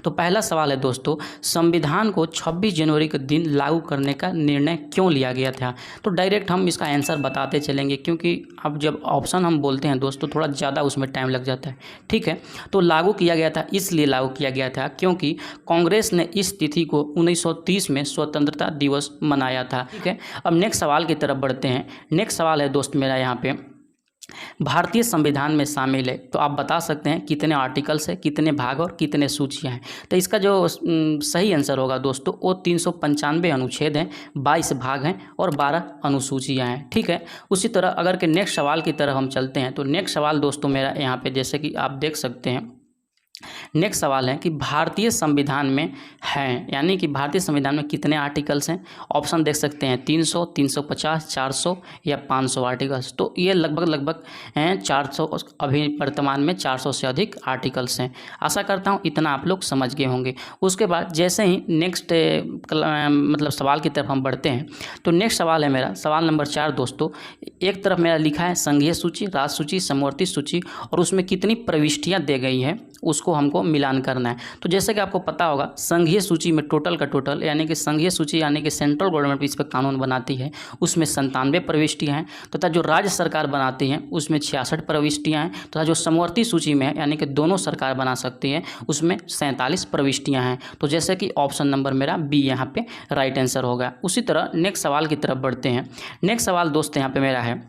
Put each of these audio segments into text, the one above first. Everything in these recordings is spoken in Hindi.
तो पहला सवाल है दोस्तों, संविधान को 26 जनवरी के दिन लागू करने का निर्णय क्यों लिया गया था। तो डायरेक्ट हम इसका आंसर बताते चलेंगे, क्योंकि अब जब ऑप्शन हम बोलते हैं दोस्तों थोड़ा ज़्यादा उसमें टाइम लग जाता है। ठीक है, तो लागू किया गया था, इसलिए लागू किया गया था क्योंकि कांग्रेस ने इस तिथि को 1930 में स्वतंत्रता दिवस मनाया था। ठीक है, अब नेक्स्ट सवाल की तरफ बढ़ते हैं। नेक्स्ट सवाल है दोस्त मेरा यहाँ पे, भारतीय संविधान में शामिल है, तो आप बता सकते हैं कितने आर्टिकल्स है, कितने भाग और कितने सूचियाँ हैं। तो इसका जो सही आंसर होगा दोस्तों वो 395 अनुच्छेद हैं, 22 भाग हैं और 12 अनुसूचियाँ हैं। ठीक है, उसी तरह अगर के नेक्स्ट सवाल की तरफ हम चलते हैं, तो नेक्स्ट सवाल दोस्तों मेरा यहाँ पे जैसे कि आप देख सकते हैं, नेक्स्ट सवाल है कि भारतीय संविधान में हैं, यानी कि भारतीय संविधान में कितने आर्टिकल्स हैं। ऑप्शन देख सकते हैं 300, 350, 400 या 500 आर्टिकल्स। तो ये लगभग हैं 400, अभी वर्तमान में 400 से अधिक आर्टिकल्स हैं। आशा करता हूँ इतना आप लोग समझ गए होंगे। उसके बाद जैसे ही नेक्स्ट मतलब सवाल की तरफ हम बढ़ते हैं, तो नेक्स्ट सवाल है मेरा सवाल नंबर 4 दोस्तों। एक तरफ मेरा लिखा है संघीय सूची, राज्य सूची, समवर्ती सूची और उसमें कितनी प्रविष्टियाँ दी गई हैं उसको हमको मिलान करना है। तो जैसे कि आपको पता होगा संघीय सूची में टोटल का टोटल, यानी कि संघीय सूची यानी कि सेंट्रल गवर्नमेंट इस पर कानून बनाती है, उसमें 97 प्रविष्टियाँ हैं, तथा जो राज्य सरकार बनाती हैं उसमें 66 प्रविष्टियाँ हैं, तथा जो समवर्ती सूची में है यानी कि दोनों सरकार बना सकती है उसमें 47 प्रविष्टियाँ हैं। तो जैसे कि ऑप्शन नंबर मेरा बी यहाँ पे राइट आंसर होगा। उसी तरह नेक्स्ट सवाल की तरफ बढ़ते हैं। नेक्स्ट सवाल दोस्त यहाँ पे मेरा है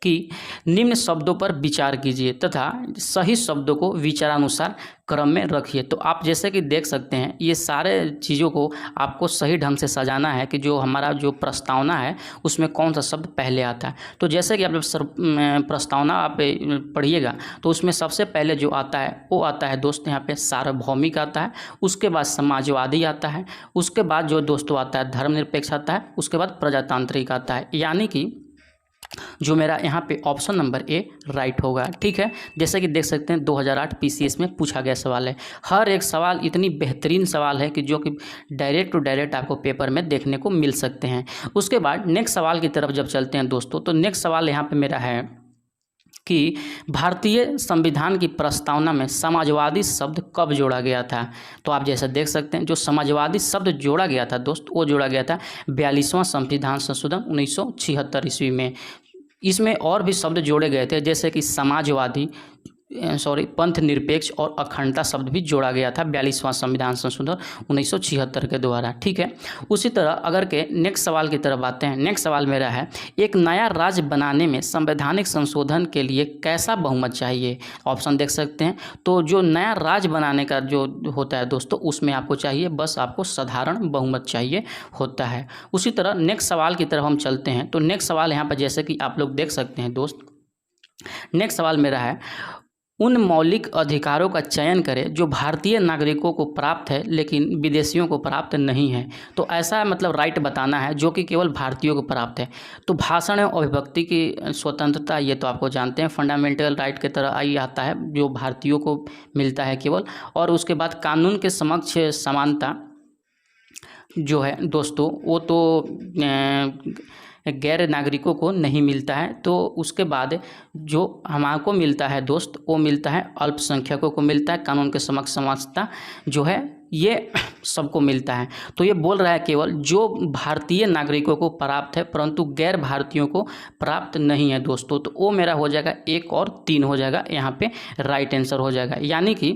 कि निम्न शब्दों पर विचार कीजिए तथा सही शब्दों को विचारानुसार क्रम में रखिए। तो आप जैसे कि देख सकते हैं ये सारे चीज़ों को आपको सही ढंग से सजाना है कि जो हमारा जो प्रस्तावना है उसमें कौन सा शब्द पहले आता है। तो जैसे कि आप जब प्रस्तावना आप पढ़िएगा तो उसमें सबसे पहले जो आता है वो आता है दोस्त यहाँ पे सार्वभौमिक आता है, उसके बाद समाजवादी आता है, उसके बाद जो दोस्तों आता है धर्मनिरपेक्ष आता है, उसके बाद प्रजातांत्रिक आता है, यानी कि जो मेरा यहाँ पे ऑप्शन नंबर ए राइट होगा। ठीक है, जैसे कि देख सकते हैं 2008 पीसीएस में पूछा गया सवाल है। हर एक सवाल इतनी बेहतरीन सवाल है कि जो कि डायरेक्ट टू डायरेक्ट आपको पेपर में देखने को मिल सकते हैं। उसके बाद नेक्स्ट सवाल की तरफ जब चलते हैं दोस्तों, तो नेक्स्ट सवाल यहाँ पे मेरा है कि भारतीय संविधान की प्रस्तावना में समाजवादी शब्द कब जोड़ा गया था। तो आप जैसा देख सकते हैं जो समाजवादी शब्द जोड़ा गया था दोस्त वो जोड़ा गया था 42वां संविधान संशोधन 1976 ईस्वी में। इसमें और भी शब्द जोड़े गए थे जैसे कि समाजवादी पंथ निरपेक्ष और अखंडता शब्द भी जोड़ा गया था 42वां संविधान संशोधन 1976 के द्वारा। ठीक है, उसी तरह अगर के नेक्स्ट सवाल की तरफ आते हैं। नेक्स्ट सवाल मेरा है एक नया राज्य बनाने में संवैधानिक संशोधन के लिए कैसा बहुमत चाहिए। ऑप्शन देख सकते हैं। तो जो नया राज्य बनाने का जो होता है दोस्तों उसमें आपको चाहिए बस आपको साधारण बहुमत चाहिए होता है। उसी तरह नेक्स्ट सवाल की तरफ हम चलते हैं। तो नेक्स्ट सवाल यहाँ पर जैसे कि आप लोग देख सकते हैं दोस्त, नेक्स्ट सवाल मेरा है उन मौलिक अधिकारों का चयन करें जो भारतीय नागरिकों को प्राप्त है लेकिन विदेशियों को प्राप्त नहीं है। तो ऐसा मतलब राइट बताना है जो कि केवल भारतीयों को प्राप्त है। तो भाषण एवं अभिव्यक्ति की स्वतंत्रता ये तो आपको जानते हैं फंडामेंटल राइट की तरह आई आता है जो भारतीयों को मिलता है केवल। और उसके बाद कानून के समक्ष समानता जो है दोस्तों वो तो गैर नागरिकों को नहीं मिलता है। तो उसके बाद जो हमारे मिलता है दोस्त वो मिलता है अल्पसंख्यकों को मिलता है। कानून के समक्ष समानता जो है ये सबको मिलता है। तो ये बोल रहा है केवल जो भारतीय नागरिकों को प्राप्त है परंतु गैर भारतीयों को प्राप्त नहीं है दोस्तों। तो वो मेरा हो जाएगा 1 और 3 हो जाएगा, यहाँ पे राइट आंसर हो जाएगा। यानी कि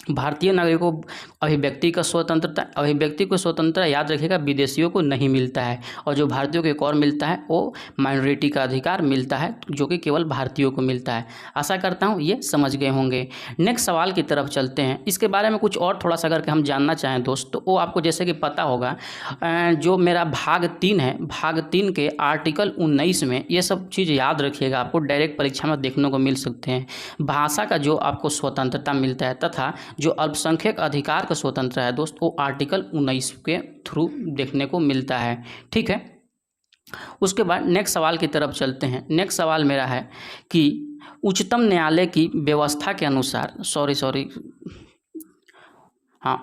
भारतीय नागरिकों को अभिव्यक्ति का स्वतंत्रता, अभिव्यक्ति को स्वतंत्रता याद रखिएगा विदेशियों को नहीं मिलता है। और जो भारतीयों को एक और मिलता है वो माइनॉरिटी का अधिकार मिलता है जो कि केवल भारतीयों को मिलता है। आशा करता हूँ ये समझ गए होंगे। नेक्स्ट सवाल की तरफ चलते हैं। इसके बारे में कुछ और थोड़ा सा अगर हम जानना चाहें दोस्त तो वो आपको जैसे कि पता होगा जो मेरा भाग 3 है, भाग 3 के आर्टिकल 19 में ये सब चीज़ याद रखिएगा, आपको डायरेक्ट परीक्षा में देखने को मिल सकते हैं। भाषा का जो आपको स्वतंत्रता मिलता है तथा जो अल्पसंख्यक अधिकार का स्वतंत्र है दोस्त वो आर्टिकल 19 के थ्रू देखने को मिलता है। ठीक है, उसके बाद नेक्स्ट सवाल की तरफ चलते हैं। नेक्स्ट सवाल मेरा है कि उच्चतम न्यायालय की व्यवस्था के अनुसार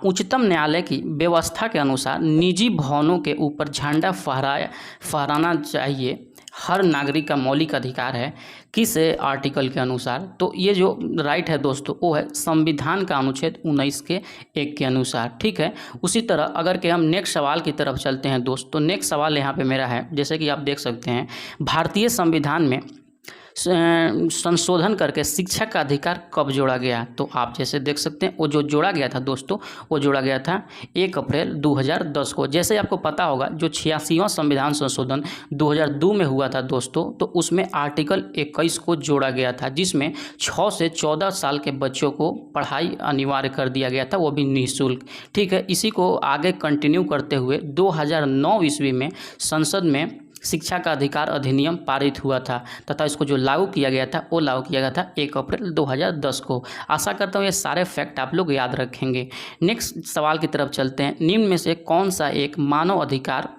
उच्चतम न्यायालय की व्यवस्था के अनुसार निजी भवनों के ऊपर झंडा फहराना चाहिए हर नागरिक का मौलिक अधिकार है किस आर्टिकल के अनुसार? तो ये जो राइट है दोस्तों वो है संविधान का अनुच्छेद 19 के 1 के अनुसार। ठीक है, उसी तरह अगर कि हम नेक्स्ट सवाल की तरफ चलते हैं दोस्त, तो नेक्स्ट सवाल यहाँ पे मेरा है, जैसे कि आप देख सकते हैं भारतीय संविधान में संशोधन करके शिक्षा का अधिकार कब जोड़ा गया? तो आप जैसे देख सकते हैं वो जो जोड़ा गया था दोस्तों, वो जोड़ा गया था 1 अप्रैल 2010 को। जैसे आपको पता होगा जो 86वां संविधान संशोधन 2002 में हुआ था दोस्तों, तो उसमें आर्टिकल 21 को जोड़ा गया था, जिसमें 6 से 14 साल के बच्चों को पढ़ाई अनिवार्य कर दिया गया था, वो भी निःशुल्क। ठीक है, इसी को आगे कंटिन्यू करते हुए 2009 ईस्वी में संसद में शिक्षा का अधिकार अधिनियम पारित हुआ था तथा इसको जो लागू किया गया था वो लागू किया गया था 1 अप्रैल 2010 को। आशा करता हूँ ये सारे फैक्ट आप लोग याद रखेंगे। नेक्स्ट सवाल की तरफ चलते हैं। निम्न में से कौन सा एक मानव अधिकार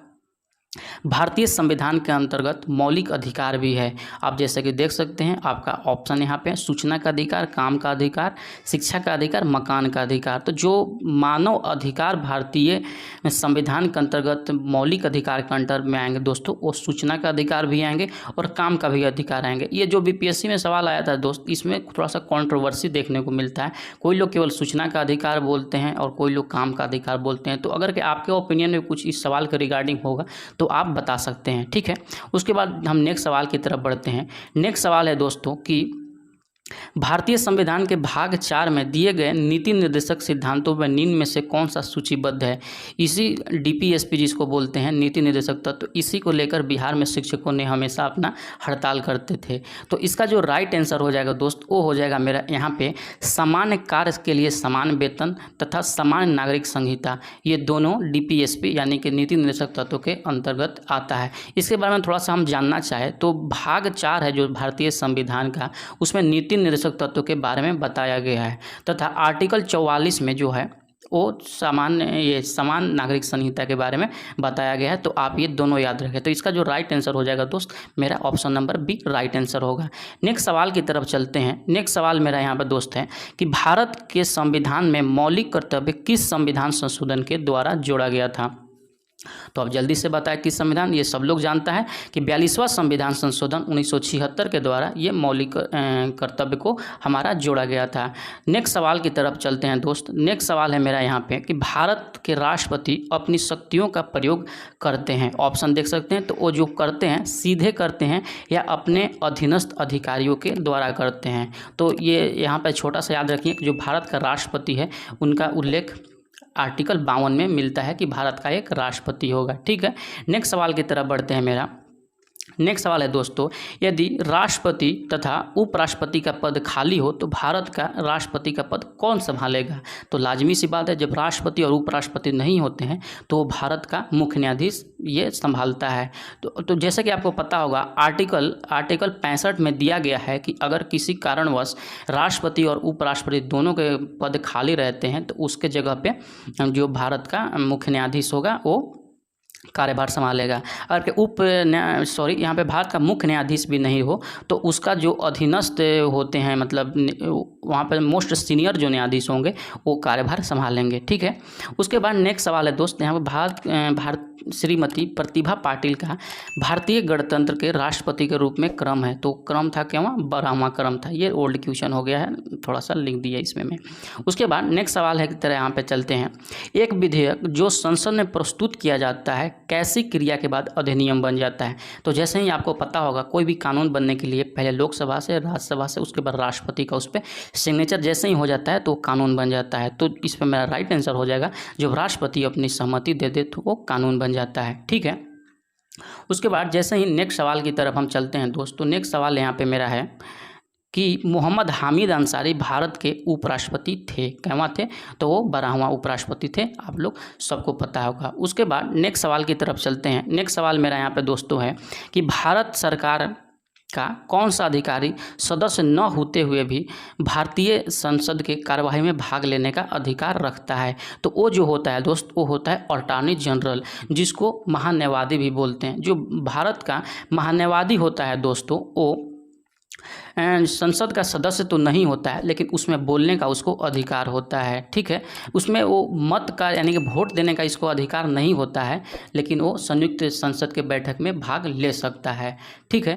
भारतीय संविधान के अंतर्गत मौलिक अधिकार भी है? आप जैसे कि देख सकते हैं आपका ऑप्शन यहाँ पे सूचना का अधिकार, काम का अधिकार, शिक्षा का अधिकार, मकान का अधिकार। तो जो मानव अधिकार भारतीय संविधान के अंतर्गत मौलिक अधिकार के अंतर में आएंगे दोस्तों, वो सूचना का अधिकार भी आएंगे और काम का भी अधिकार आएंगे। ये जो बीपीएससी में सवाल आया था दोस्त, इसमें थोड़ा सा कॉन्ट्रोवर्सी देखने को मिलता है। कोई लोग केवल सूचना का अधिकार बोलते हैं और कोई लोग काम का अधिकार बोलते हैं। तो अगर कि आपके ओपिनियन में कुछ इस सवाल के रिगार्डिंग होगा तो आप बता सकते हैं। ठीक है, उसके बाद हम नेक्स्ट सवाल की तरफ बढ़ते हैं। नेक्स्ट सवाल है दोस्तों कि भारतीय संविधान के भाग 4 में दिए गए नीति निर्देशक सिद्धांतों में निम्न में से कौन सा सूचीबद्ध है? इसी डीपीएसपी जिसको बोलते हैं नीति निर्देशक तत्व, तो इसी को लेकर बिहार में शिक्षकों ने हमेशा अपना हड़ताल करते थे। तो इसका जो राइट आंसर हो जाएगा दोस्त वो हो जाएगा मेरा यहाँ पे सामान्य कार्य के लिए समान वेतन तथा समान नागरिक संहिता। ये दोनों डीपीएसपी यानी कि नीति निर्देशक तत्व के अंतर्गत आता है। इसके बारे में थोड़ा सा हम जानना चाहें तो भाग 4 है जो भारतीय संविधान का, उसमें नीति निर्देशक तत्व के बारे में बताया गया है तथा आर्टिकल 44 में जो है वो समान नागरिक संहिता के बारे में बताया गया है। तो आप ये दोनों याद रखें। तो इसका जो राइट आंसर हो जाएगा दोस्त मेरा option number B right answer होगा। नेक्स्ट सवाल की तरफ चलते हैं। नेक्स्ट सवाल मेरा यहाँ पर दोस्त है कि भारत के संविधान में मौलिक कर्तव्य किस संविधान संशोधन के द्वारा जोड़ा गया था? तो अब जल्दी से बताएं किस संविधान? ये सब लोग जानता है कि 42वां संविधान संशोधन 1976 के द्वारा ये मौलिक कर्तव्य को हमारा जोड़ा गया था। नेक्स्ट सवाल की तरफ चलते हैं दोस्त। नेक्स्ट सवाल है मेरा यहाँ पे कि भारत के राष्ट्रपति अपनी शक्तियों का प्रयोग करते हैं, ऑप्शन देख सकते हैं। तो वो जो करते हैं सीधे करते हैं या अपने अधीनस्थ अधिकारियों के द्वारा करते हैं। तो ये यहाँ पर छोटा सा याद रखिए कि जो भारत का राष्ट्रपति है उनका उल्लेख आर्टिकल 52 में मिलता है कि भारत का एक राष्ट्रपति होगा। ठीक है, नेक्स्ट सवाल की तरफ बढ़ते हैं। मेरा नेक्स्ट सवाल है दोस्तों, यदि राष्ट्रपति तथा उपराष्ट्रपति का पद खाली हो तो भारत का राष्ट्रपति का पद कौन संभालेगा? तो लाजमी सी बात है जब राष्ट्रपति और उपराष्ट्रपति नहीं होते हैं तो भारत का मुख्य न्यायाधीश ये संभालता है। तो जैसे कि आपको पता होगा आर्टिकल 65 में दिया गया है कि अगर किसी कारणवश राष्ट्रपति और उपराष्ट्रपति दोनों के पद खाली रहते हैं तो उसके जगह पे जो भारत का मुख्य न्यायाधीश होगा वो कार्यभार संभालेगा। अगर यहाँ पे भारत का मुख्य न्यायाधीश भी नहीं हो तो उसका जो अधीनस्थ होते हैं, मतलब वहाँ पे मोस्ट सीनियर जो न्यायाधीश होंगे वो कार्यभार संभालेंगे। ठीक है, उसके बाद नेक्स्ट सवाल है दोस्त, यहाँ पर श्रीमती प्रतिभा पाटिल का भारतीय गणतंत्र के राष्ट्रपति के रूप में क्रम है। तो क्रम था क्या? 12वां क्रम था। ये ओल्ड क्वेश्चन हो गया है, थोड़ा सा लिख दिया इसमें मैं। उसके बाद नेक्स्ट सवाल है की तरह यहाँ पे चलते हैं। एक विधेयक जो संसद में प्रस्तुत किया जाता है कैसी क्रिया के बाद अधिनियम बन जाता है? तो जैसे ही आपको पता होगा कोई भी कानून बनने के लिए पहले लोकसभा से, राज्यसभा से, उसके बाद राष्ट्रपति का उस पर सिग्नेचर जैसे ही हो जाता है तो कानून बन जाता है। तो इस पर मेरा राइट आंसर हो जाएगा जब राष्ट्रपति अपनी सहमति दे दे तो वो कानून बन जाता है। ठीक है, उसके बाद जैसे ही नेक्स्ट सवाल की तरफ हम चलते हैं दोस्तों। नेक्स्ट सवाल यहाँ पे मेरा है कि मोहम्मद हामिद अंसारी भारत के उपराष्ट्रपति थे, कहवा थे? तो वो 12वां उपराष्ट्रपति थे, आप लोग सबको पता होगा। उसके बाद नेक्स्ट सवाल की तरफ चलते हैं। नेक्स्ट सवाल मेरा यहाँ पे दोस्तों है कि भारत सरकार का कौन सा अधिकारी सदस्य न होते हुए भी भारतीय संसद के कार्यवाही में भाग लेने का अधिकार रखता है? तो वो जो होता है दोस्त वो होता है अटॉर्नी जनरल, जिसको महान्यायवादी भी बोलते हैं। जो भारत का महान्यायवादी होता है दोस्तों वो संसद का सदस्य तो नहीं होता है, लेकिन उसमें बोलने का उसको अधिकार होता है। ठीक है, उसमें वो मत का यानी कि वोट देने का इसको अधिकार नहीं होता है, लेकिन वो संयुक्त संसद के बैठक में भाग ले सकता है। ठीक है।